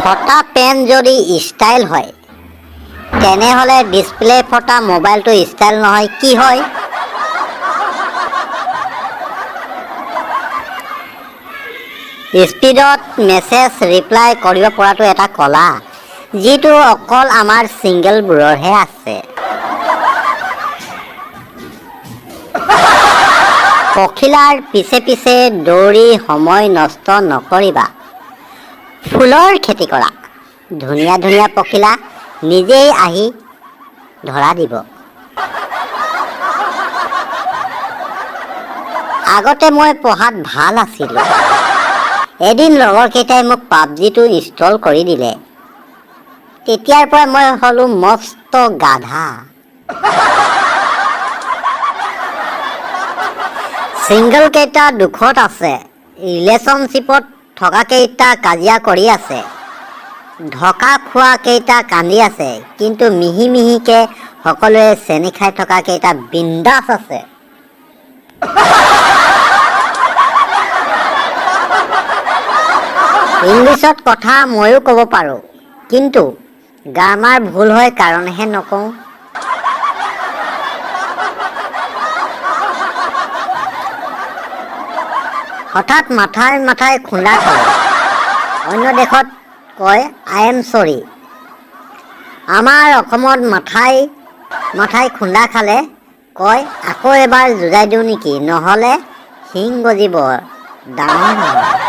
ফটা পেন যদি ষ্টাইল হয় তেনেহ'লে ডিসপ্লে ফটা মোবাইলটো ষ্টাইল নহয় কি হয়? স্পীডত মেছেজ ৰিপ্লাই কৰিব পৰাটো এটা কলা যিটো অকল আমাৰ ছিংগলবোৰৰহে আছে। পখিলাৰ পিছে পিছে দৌৰি সময় নষ্ট নকৰিবা। ফুলৰ খেতি কৰা। ধুনীয়া ধুনীয়া পখিলা নিজেই আহি ধৰা দিব। আগতে মই পঢ়াত ভাল আছিলোঁ। এদিন লগৰকেইটাই মোক পাবজিটো ইনষ্টল কৰি দিলে। তেতিয়াৰ পৰা মই হ'লো মস্ত গাধা। ছিংগল কেইটা দুখত আছে। ৰিলেশ্যনশ্বিপত থকা কেইটা কাজিয়া কৰি আছে। ঢকা খোৱা কেইটা কান্দি আছে। কিন্তু মিহি মিহিকে সকলোৱে চেনি খাই থকা কেইটা বিন্দাছ আছে। ইংলিছত কথা ময়ো ক'ব পাৰোঁ, কিন্তু গ্ৰামাৰ ভুল হয় কাৰণেহে নকওঁ। হঠাৎ মাথাই খুন্দা খালে। অন্য দেশত কয় আই এম চৰি। আমাৰ অসমত মাথাই খুন্দা খালে কয় আকৌ এবাৰ যুঁজাই দিওঁ নেকি, নহ'লে শিং গজিব ডাঙৰ।